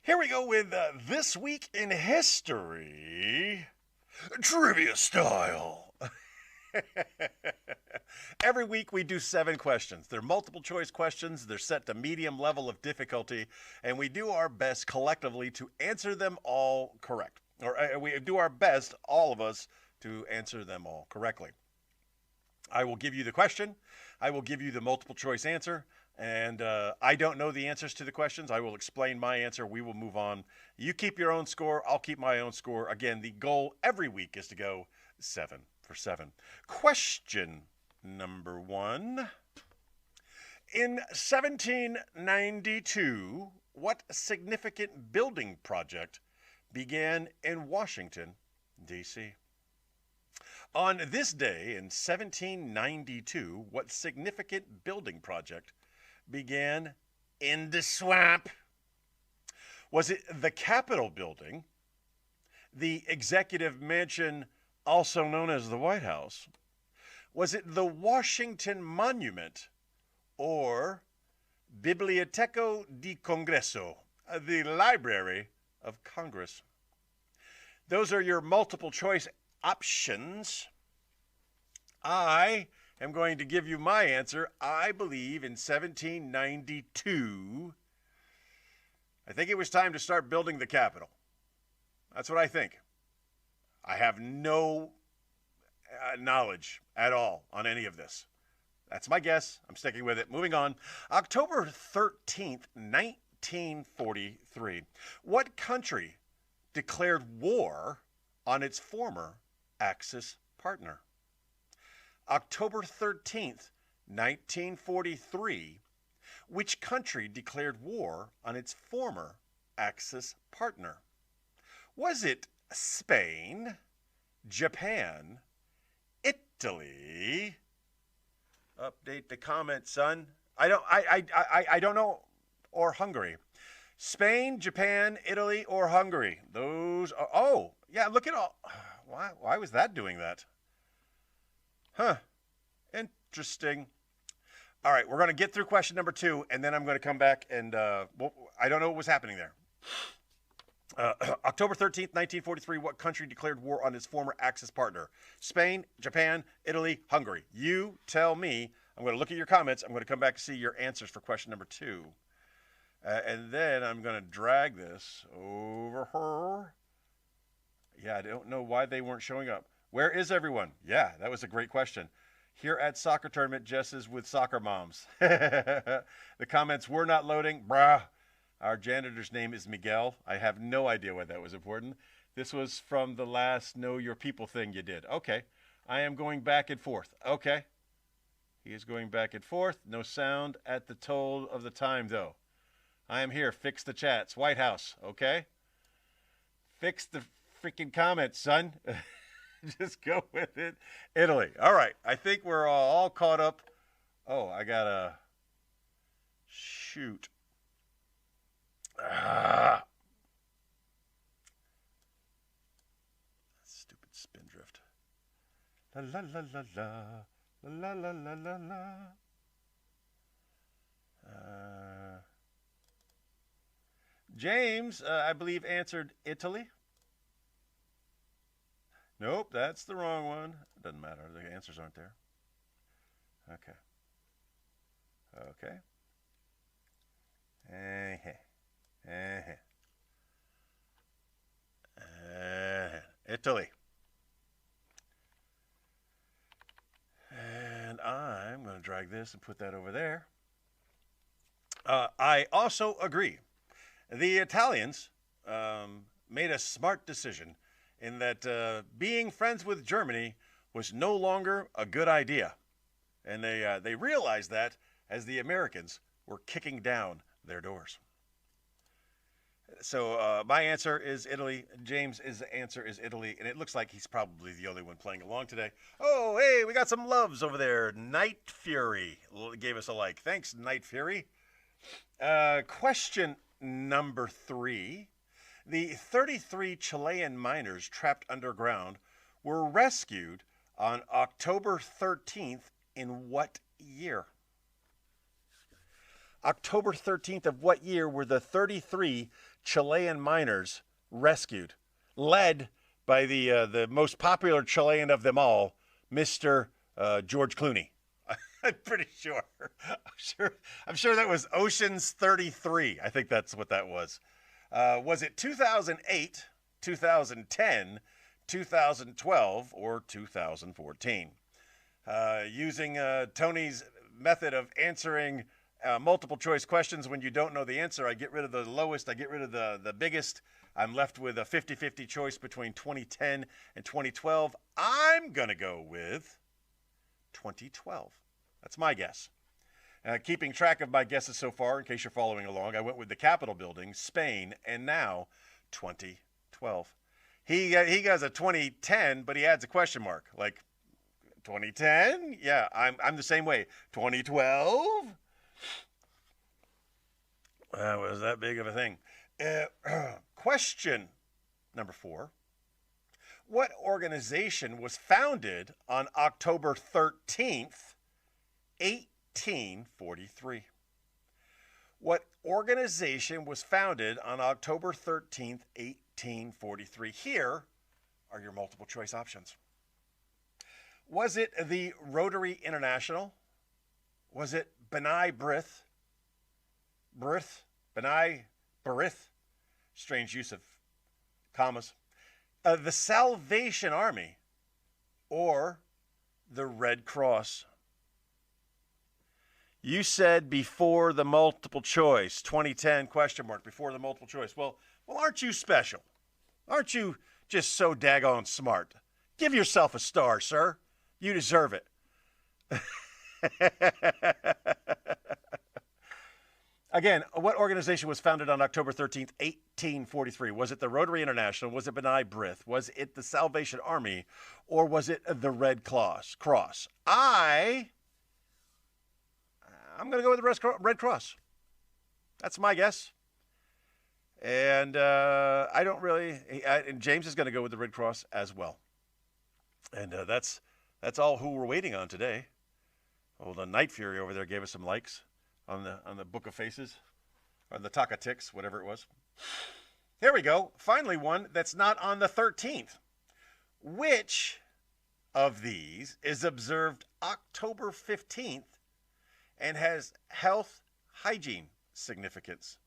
Here we go with This Week in History, trivia style. Every week we do 7 questions. They're multiple choice questions. They're set to medium level of difficulty, and we do our best collectively to answer them all correct. Or we do our best, all of us, to answer them all correctly. I will give you the question. I will give you the multiple choice answer. And I don't know the answers to the questions. I will explain my answer. We will move on. You keep your own score. I'll keep my own score. Again, the goal every week is to go 7 for 7. Question number 1. In 1792, what significant building project began in Washington, D.C.? On this day in 1792, what significant building project began in the swamp? Was it the Capitol Building, the Executive Mansion, also known as the White House? Was it the Washington Monument, or Biblioteca di Congresso, the Library of Congress? Those are your multiple choice options. I am going to give you my answer. I believe in 1792, I think it was time to start building the Capitol. That's what I think. I have no knowledge at all on any of this. That's my guess. I'm sticking with it. Moving on. October 13th, 1943. What country declared war on its former Axis partner? October 13th, 1943, which country declared war on its former Axis partner? Was it Spain, Japan, Italy? Update the comment, son. I don't know. Or Hungary. Spain, Japan, Italy, or Hungary. Those are, oh, yeah, look at all. Why was that doing that? Huh. Interesting. All right, we're going to get through question number 2, and then I'm going to come back and, I don't know what was happening there. October 13th, 1943, what country declared war on its former Axis partner? Spain, Japan, Italy, Hungary. You tell me. I'm going to look at your comments. I'm going to come back to see your answers for question number 2. And then I'm going to drag this over her. Yeah, I don't know why they weren't showing up. Where is everyone? Yeah, that was a great question. Here at soccer tournament, Jess is with soccer moms. The comments were not loading. Brah. Our janitor's name is Miguel. I have no idea why that was important. This was from the last Know Your People thing you did. Okay. I am going back and forth. Okay. He is going back and forth. No sound at the toll of the time, though. I am here. Fix the chats. White House. Okay. Fix the freaking comments, son. Just go with it. Italy. All right. I think we're all caught up. Oh, I got to shoot. Stupid spindrift. La la la la la. La la la la la. James, I believe, answered Italy. Nope, that's the wrong one. It doesn't matter. The answers aren't there. Okay. Okay. Italy. And I'm going to drag this and put that over there. I also agree. The Italians made a smart decision in that being friends with Germany was no longer a good idea. And they realized that as the Americans were kicking down their doors. So my answer is Italy. James' answer is Italy. And it looks like he's probably the only one playing along today. Oh, hey, we got some loves over there. Night Fury gave us a like. Thanks, Night Fury. Question number 3. The 33 Chilean miners trapped underground were rescued on October 13th in what year? October 13th of what year were the 33 Chilean miners rescued, led by the most popular Chilean of them all, Mr. George Clooney? I'm pretty sure. I'm sure that was Ocean's 33. I think that's what that was. Was it 2008, 2010, 2012, or 2014? Using Tony's method of answering multiple choice questions when you don't know the answer, I get rid of the lowest, I get rid of the biggest. I'm left with a 50-50 choice between 2010 and 2012. I'm going to go with 2012. That's my guess. Keeping track of my guesses so far, in case you're following along, I went with the Capitol building, Spain, and now 2012. He has a 2010, but he adds a question mark. Like, 2010? Yeah, I'm the same way. 2012? That was that big of a thing. Question number 4. What organization was founded on October 13th, 1843? What organization was founded on October 13th, 1843? Here are your multiple choice options. Was it the Rotary International? Was it B'nai B'rith? B'nai B'rith? Strange use of commas. The Salvation Army, or the Red Cross? You said before the multiple choice, 2010 question mark, before the multiple choice. Well, aren't you special? Aren't you just so daggone smart? Give yourself a star, sir. You deserve it. Again, what organization was founded on October 13th, 1843? Was it the Rotary International? Was it B'nai B'rith? Was it the Salvation Army? Or was it the Red Cross? I'm going to go with the Red Cross. That's my guess. And I don't really... and James is going to go with the Red Cross as well. And that's all who we're waiting on today. Well, the Night Fury over there gave us some likes on the Book of Faces, or the Takatiks, whatever it was. Here we go. Finally, one that's not on the 13th. Which of these is observed October 15th and has health hygiene significance?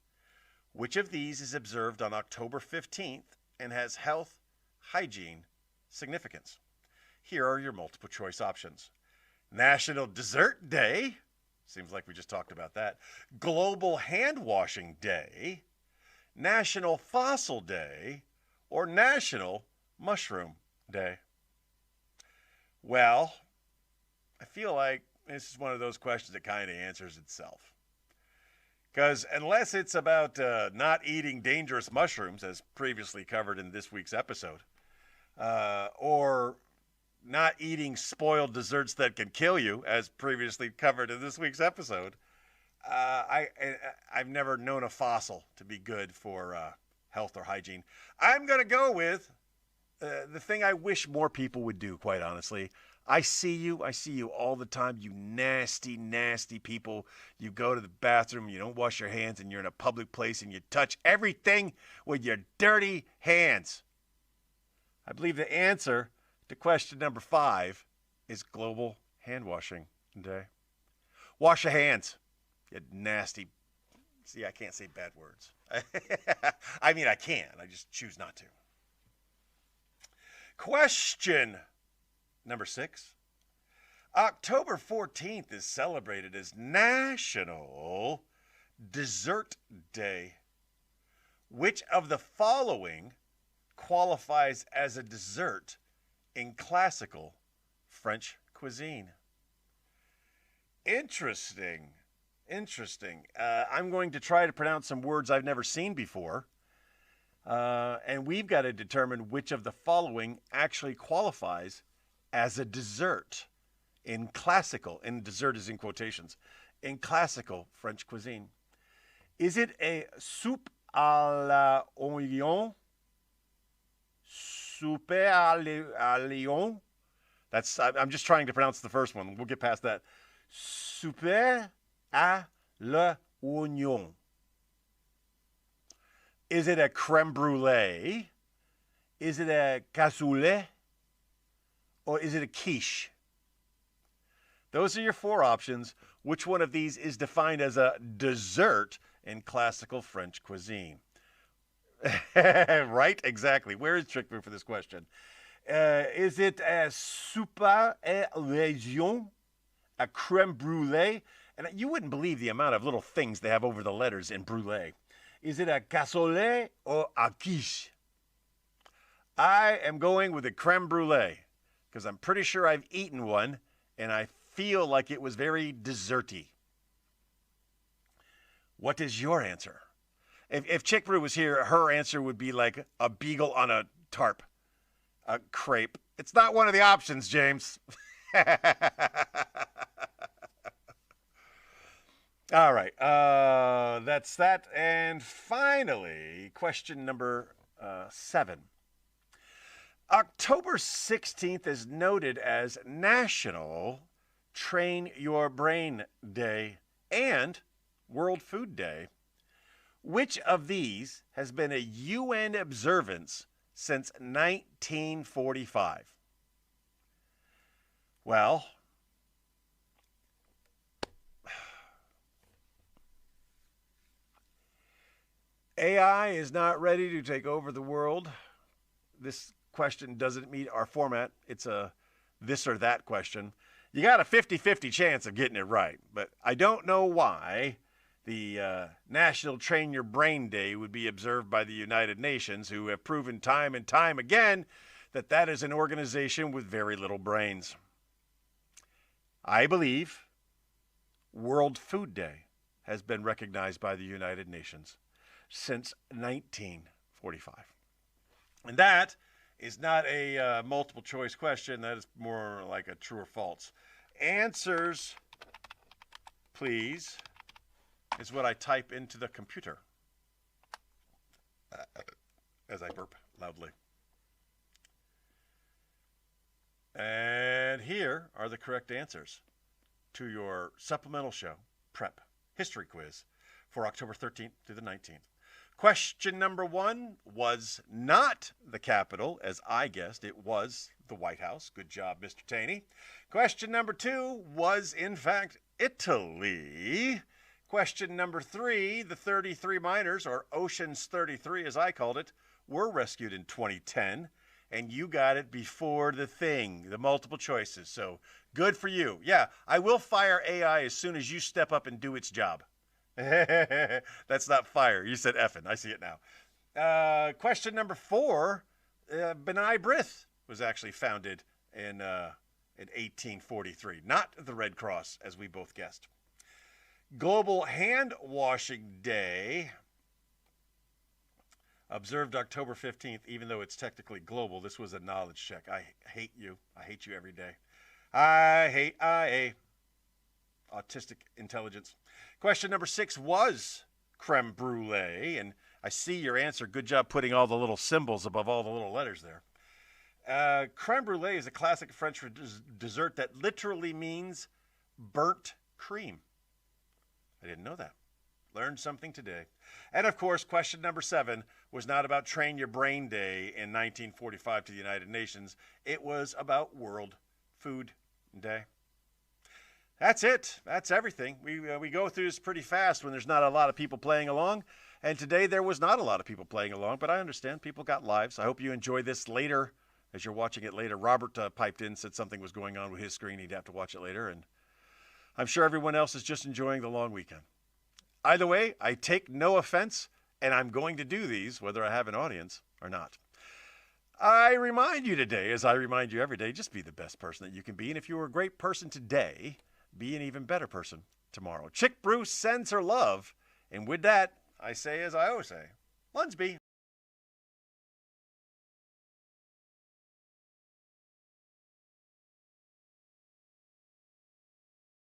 Which of these is observed on October 15th and has health hygiene significance? Here are your multiple choice options. National Dessert Day. Seems like we just talked about that. Global Hand Washing Day. National Fossil Day. Or National Mushroom Day. Well, I feel like this is one of those questions that kind of answers itself. Because unless it's about not eating dangerous mushrooms, as previously covered in this week's episode, or not eating spoiled desserts that can kill you, as previously covered in this week's episode, I've never known a fossil to be good for health or hygiene. I'm going to go with the thing I wish more people would do, quite honestly. I see you all the time, you nasty, nasty people. You go to the bathroom, you don't wash your hands, and you're in a public place, and you touch everything with your dirty hands. I believe the answer to question number 5 is Global Hand Washing Day. Wash your hands, you nasty... See, I can't say bad words. I mean, I can. I just choose not to. Question number 6. October 14th is celebrated as National Dessert Day. Which of the following qualifies as a dessert in classical French cuisine? Interesting. I'm going to try to pronounce some words I've never seen before. And we've got to determine which of the following actually qualifies as a dessert in classical, and dessert is in quotations, in classical French cuisine. Is it a soupe à l'oignon? Soupe à l'oignon? I'm just trying to pronounce the first one. We'll get past that. Soupe à oignon? Is it a creme brulee? Is it a cassoulet? Or is it a quiche? Those are your four options. Which one of these is defined as a dessert in classical French cuisine? Right? Exactly. Where is Trick Brew for this question? Is it a soupe et région? A creme brulee? And you wouldn't believe the amount of little things they have over the letters in brulee. Is it a cassoulet or a quiche? I am going with a creme brulee because I'm pretty sure I've eaten one and I feel like it was very desserty. What is your answer? If Chick Brew was here, her answer would be like a beagle on a tarp, a crepe. It's not one of the options, James. All right, that's that. And finally, question number 7. October 16th is noted as National Train Your Brain Day and World Food Day. Which of these has been a UN observance since 1945? Well, AI is not ready to take over the world. This question doesn't meet our format. It's a this or that question. You got a 50-50 chance of getting it right, but I don't know why the National Train Your Brain Day would be observed by the United Nations, who have proven time and time again that that is an organization with very little brains. I believe World Food Day has been recognized by the United Nations since 1945. And that is not a multiple choice question. That is more like a true or false. Answers, please, is what I type into the computer as I burp loudly. And here are the correct answers to your supplemental show, Prep History Quiz, for October 13th through the 19th. Question number 1 was not the Capitol, as I guessed. It was the White House. Good job, Mr. Taney. Question number 2 was, in fact, Italy. Question number 3, the 33 miners, or Ocean's 33 as I called it, were rescued in 2010. And you got it before the thing, the multiple choices. So good for you. Yeah, I will fire AI as soon as you step up and do its job. That's not fire. You said effing. I see it now. Question number 4, B'nai B'rith was actually founded in 1843. Not the Red Cross, as we both guessed. Global Hand Washing Day, observed October 15th, even though it's technically global. This was a knowledge check. I hate you. I hate you every day. I hate IA. Autistic intelligence. Question number 6 was creme brulee, and I see your answer. Good job putting all the little symbols above all the little letters there. Creme brulee is a classic French dessert that literally means burnt cream. I didn't know that. Learned something today. And of course, question number 7 was not about Train Your Brain Day in 1945 to the United Nations. It was about World Food Day. That's it. That's everything. We go through this pretty fast when there's not a lot of people playing along. And today there was not a lot of people playing along, but I understand people got lives. I hope you enjoy this later as you're watching it later. Robert piped in, said something was going on with his screen. He'd have to watch it later. And I'm sure everyone else is just enjoying the long weekend. Either way, I take no offense, and I'm going to do these whether I have an audience or not. I remind you today, as I remind you every day, just be the best person that you can be. And if you were a great person today, be an even better person tomorrow. Chick Brew sends her love. And with that, I say, as I always say, Lunsby.